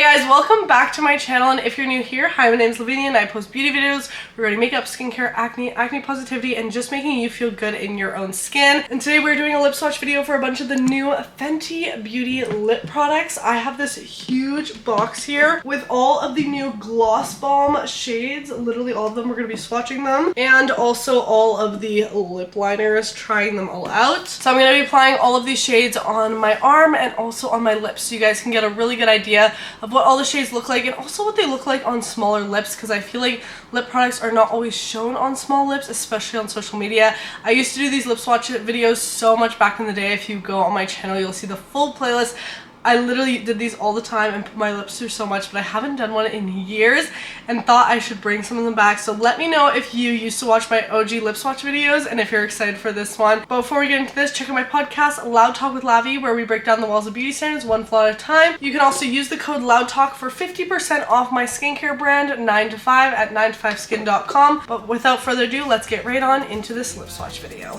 Hey guys, welcome back to my channel, and if you're new here, hi, my name is Lavinia and I post beauty videos regarding makeup, skincare, acne positivity, and just making you feel good in your own skin. And today we're doing a lip swatch video for a bunch of the new Fenty Beauty lip products. I have this huge box here with all of the new Gloss Bomb shades. Literally all of them, we're going to be swatching them. And also all of the lip liners, trying them all out. So I'm going to be applying all of these shades on my arm and also on my lips so you guys can get a really good idea of what all the shades look like and also what they look like on smaller lips, because I feel like lip products are not always shown on small lips, especially on social media. I used to do these lip swatch videos so much back in the day. If you go on my channel, you'll see the full playlist. I literally did these all the time and put my lips through so much, but I haven't done one in years and thought I should bring some of them back. So let me know if you used to watch my OG lip swatch videos and if you're excited for this one. But before we get into this, check out my podcast, Loud Talk with Lavi, where we break down the walls of beauty standards one flaw at a time. You can also use the code LOUDTALK for 50% off my skincare brand, 9 to 5 at 9to5skin.com. But without further ado, let's get right on into this lip swatch video.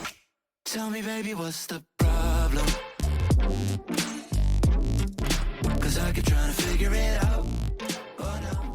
Tell me, baby, what's the problem? I keep trying to figure it out. Oh no.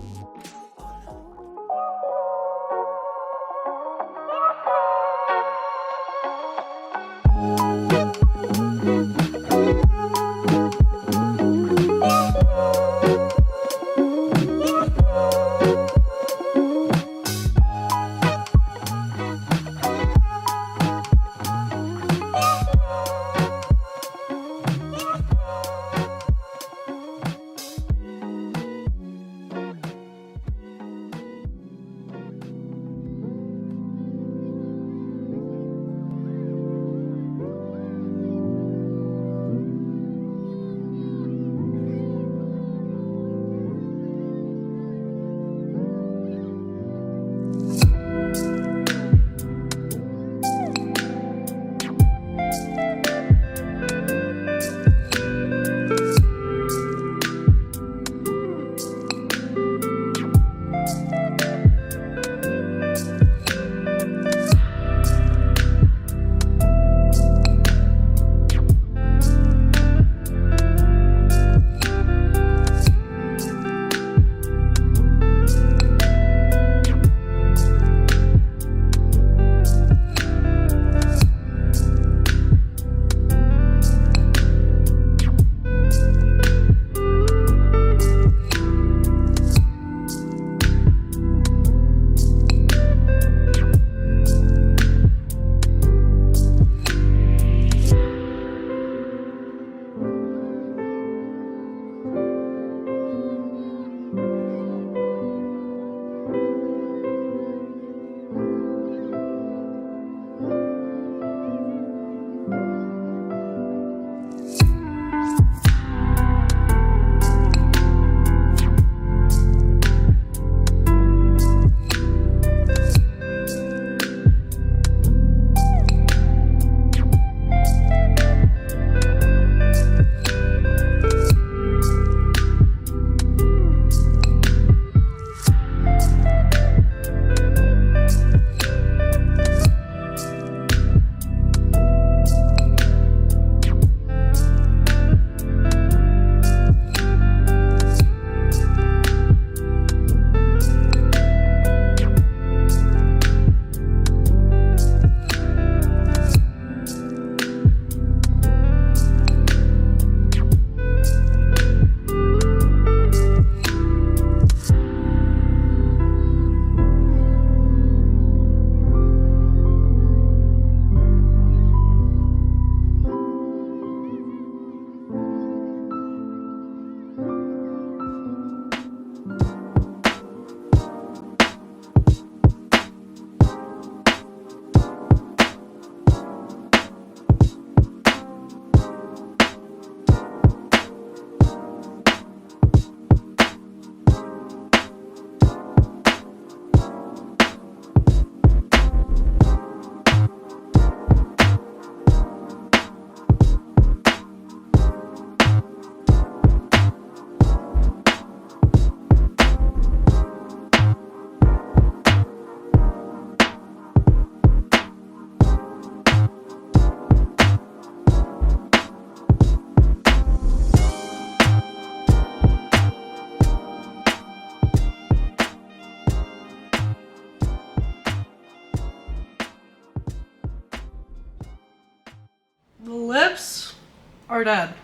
are dead.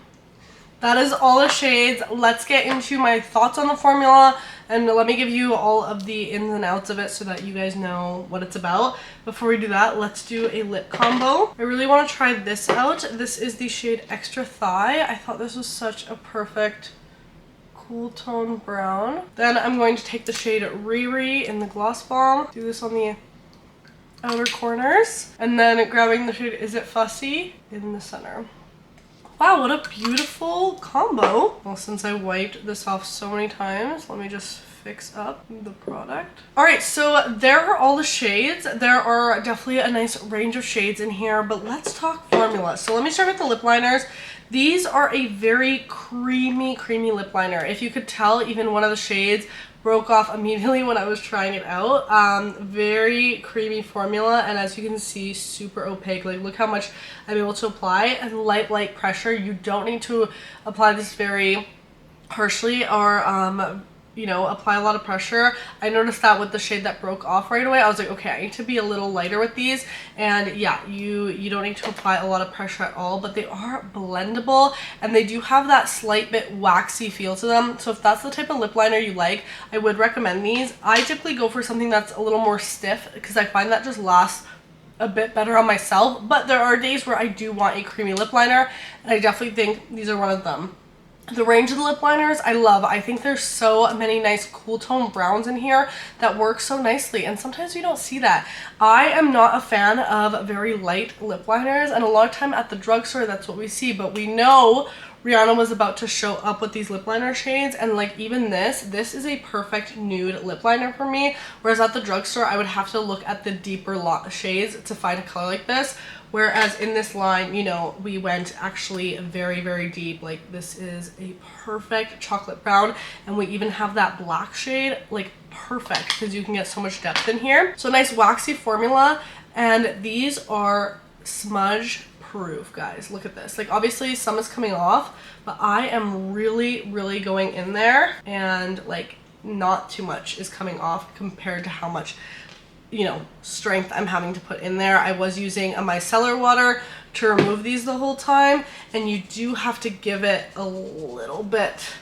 That is all the shades. Let's get into my thoughts on the formula, and let me give you all of the ins and outs of it so that you guys know what it's about. Before we do that, let's do a lip combo. I really want to try this out. This is the shade Extra Thigh. I thought this was such a perfect cool tone brown. Then I'm going to take the shade Riri in the Gloss Bomb. Do this on the outer corners. And then grabbing the shade Is It Fussy in the center. Wow, what a beautiful combo. Well, since I wiped this off so many times, let me just fix up the product. All right, so there are all the shades. There are definitely a nice range of shades in here, but let's talk formula. So let me start with the lip liners. These are a very creamy lip liner. If you could tell, even one of the shades broke off immediately when I was trying it out. Very creamy formula, and as you can see, super opaque. Like, look how much I'm able to apply, and light pressure. You don't need to apply this very harshly or you know, apply a lot of pressure. I noticed that with the shade that broke off right away. I was like, okay, I need to be a little lighter with these. And yeah, you don't need to apply a lot of pressure at all, but they are blendable, and they do have that slight bit waxy feel to them. So if that's the type of lip liner you like, I would recommend these. I typically go for something that's a little more stiff because I find that just lasts a bit better on myself, but there are days where I do want a creamy lip liner, and I definitely think these are one of them. The range of the lip liners I love. I think there's so many nice cool tone browns in here that work so nicely, and sometimes you don't see that. I am not a fan of very light lip liners, and a lot of time at the drugstore that's what we see, but we know Rihanna was about to show up with these lip liner shades, and like even this is a perfect nude lip liner for me, whereas at the drugstore I would have to look at the deeper shades to find a color like this. Whereas in this line, you know, we went actually very deep. Like, this is a perfect chocolate brown, and we even have that black shade, like perfect, because you can get so much depth in here. So nice waxy formula, and these are smudge proof, guys. Look at this. Like, obviously some is coming off, but I am really going in there, and like not too much is coming off compared to how much, you know, strength I'm having to put in there. I was using a micellar water to remove these the whole time, and you do have to give it a little bit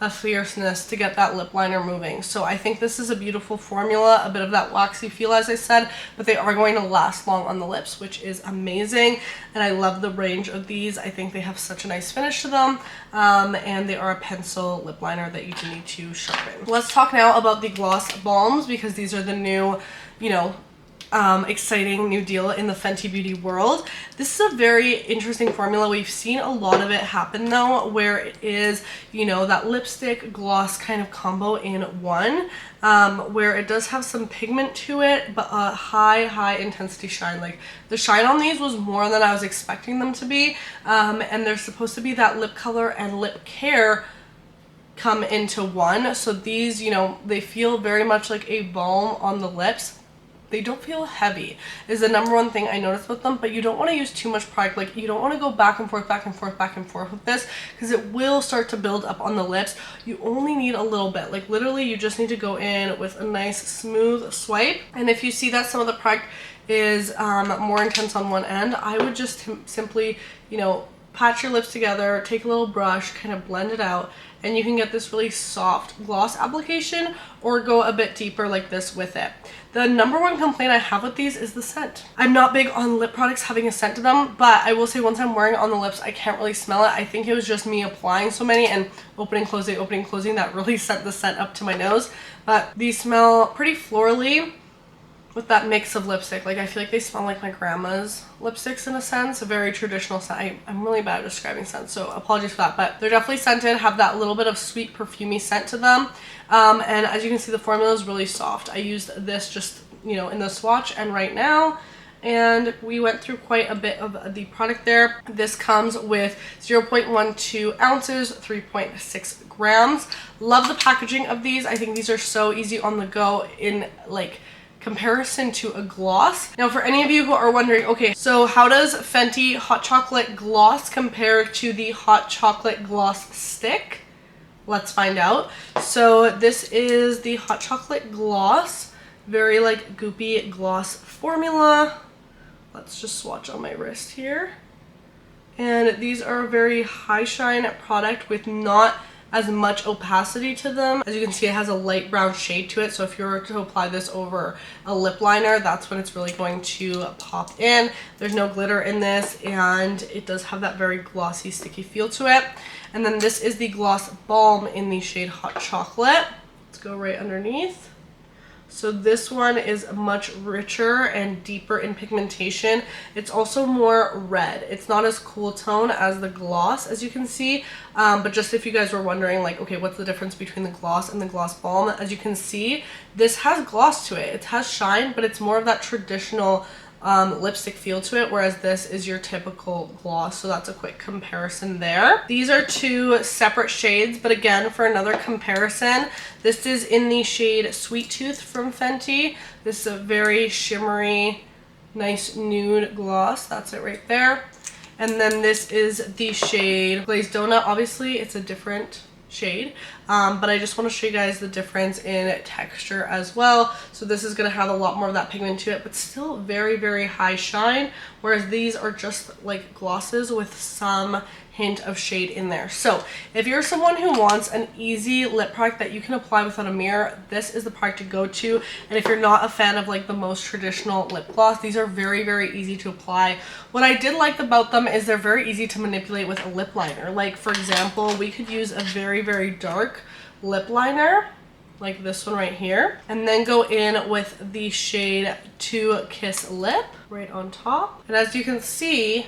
of fierceness to get that lip liner moving. So I think this is a beautiful formula, a bit of that waxy feel as I said, but they are going to last long on the lips, which is amazing, and I love the range of these. I think they have such a nice finish to them, and they are a pencil lip liner that you do need to sharpen. Let's talk now about the gloss balms, because these are the new, you know, exciting new deal in the Fenty Beauty world. This is a very interesting formula. We've seen a lot of it happen though, where it is, you know, that lipstick gloss kind of combo in one, where it does have some pigment to it, but a high intensity shine. Like, the shine on these was more than I was expecting them to be, and they're supposed to be that lip color and lip care come into one. So these, you know, they feel very much like a balm on the lips. They don't feel heavy is the number one thing I noticed with them, but you don't want to use too much product. Like, you don't want to go back and forth with this, because it will start to build up on the lips. You only need a little bit. Like, literally you just need to go in with a nice smooth swipe, and if you see that some of the product is more intense on one end, I would just simply, you know, pat your lips together, take a little brush, kind of blend it out, and you can get this really soft gloss application, or go a bit deeper like this with it. The number one complaint I have with these is the scent. I'm not big on lip products having a scent to them, but I will say once I'm wearing it on the lips, I can't really smell it. I think it was just me applying so many and opening, closing that really sent the scent up to my nose. But these smell pretty florally with that mix of lipstick. Like, I feel like they smell like my grandma's lipsticks in a sense, a very traditional scent. I'm really bad at describing scents, so apologies for that, but they're definitely scented, have that little bit of sweet perfumey scent to them, and as you can see, the formula is really soft. I used this just, you know, in the swatch and right now, and we went through quite a bit of the product there. This comes with 0.12 ounces, 3.6 grams. Love the packaging of these. I think these are so easy on the go in like comparison to a gloss. Now, for any of you who are wondering, okay, so how does Fenty Hot Chocolate Gloss compare to the Hot Chocolate Gloss Stick? Let's find out. So this is the Hot Chocolate Gloss, very like goopy gloss formula. Let's just swatch on my wrist here. And these are a very high shine product with not as much opacity to them. As you can see, it has a light brown shade to it, so if you were to apply this over a lip liner, that's when it's really going to pop in. There's no glitter in this, and it does have that very glossy, sticky feel to it. And then this is the Gloss Balm in the shade Hot Chocolate. Let's go right underneath. So this one is much richer and deeper in pigmentation. It's also more red. It's not as cool tone as the gloss, as you can see. But just if you guys were wondering, like, okay, what's the difference between the gloss and the Gloss Balm? As you can see, this has gloss to it. It has shine, but it's more of that traditional lipstick feel to it, whereas this is your typical gloss. So that's a quick comparison there. These are two separate shades, but again, for another comparison, this is in the shade Sweet Tooth from Fenty. This is a very shimmery, nice nude gloss. That's it right there. And then this is the shade Blaz'D Donut. Obviously, it's a different shade, but I just want to show you guys the difference in texture as well. So this is going to have a lot more of that pigment to it, but still very, very high shine, whereas these are just like glosses with some hint of shade in there. So if you're someone who wants an easy lip product that you can apply without a mirror, this is the product to go to. And if you're not a fan of like the most traditional lip gloss, these are very, very easy to apply. What I did like about them is they're very easy to manipulate with a lip liner. Like, for example, we could use a very, very dark lip liner like this one right here, and then go in with the shade To Kiss Lip right on top. And as you can see,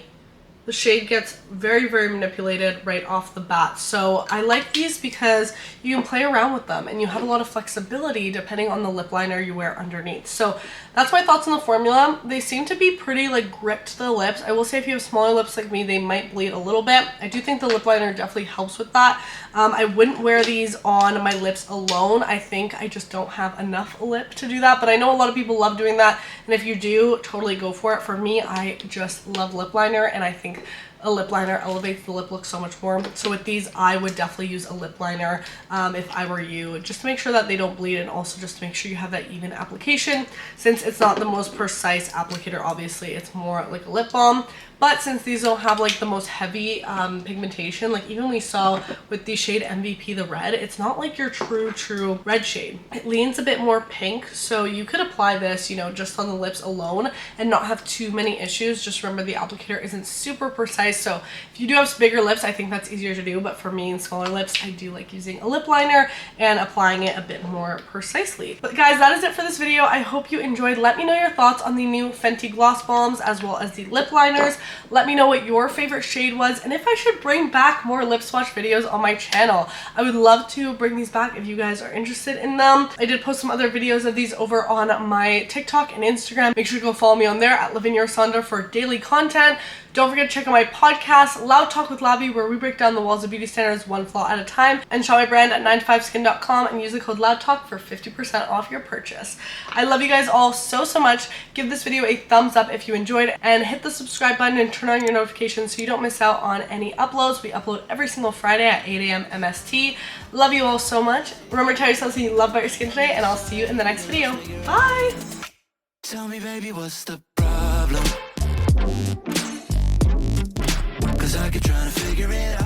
the shade gets very, very manipulated right off the bat. So I like these because you can play around with them and you have a lot of flexibility depending on the lip liner you wear underneath. So that's my thoughts on the formula. They seem to be pretty like gripped to the lips. I will say if you have smaller lips like me, they might bleed a little bit. I do think the lip liner definitely helps with that. I wouldn't wear these on my lips alone. I think I just don't have enough lip to do that, but I know a lot of people love doing that. And if you do, totally go for it. For me, I just love lip liner, and I think a lip liner elevates the lip look so much more. So with these, I would definitely use a lip liner if I were you, just to make sure that they don't bleed, and also just to make sure you have that even application. Since it's not the most precise applicator, obviously it's more like a lip balm. But since these don't have like the most heavy pigmentation, like even we saw with the shade MVP, the red, it's not like your true red shade. It leans a bit more pink, so you could apply this, you know, just on the lips alone and not have too many issues. Just remember the applicator isn't super precise, so if you do have bigger lips, I think that's easier to do. But for me and smaller lips, I do like using a lip liner and applying it a bit more precisely. But guys, that is it for this video. I hope you enjoyed. Let me know your thoughts on the new Fenty gloss balms as well as the lip liners. Let me know what your favorite shade was, and if I should bring back more lip swatch videos on my channel. I would love to bring these back if you guys are interested in them. I did post some other videos of these over on my TikTok and Instagram. Make sure to go follow me on there at LavinyaRosanda for daily content. Don't forget to check out my podcast, Loud Talk with Lavi, where we break down the walls of beauty standards one flaw at a time, and shop my brand at 9to5skin.com and use the code LOUDTALK for 50% off your purchase. I love you guys all so much. Give this video a thumbs up if you enjoyed, and hit the subscribe button and turn on your notifications so you don't miss out on any uploads. We upload every single Friday at 8 a.m. MST. Love you all so much. Remember to tell yourself something you love about your skin today, and I'll see you in the next video. Bye! Tell me, baby, what's the problem? 'Cause I keep trying to figure it out.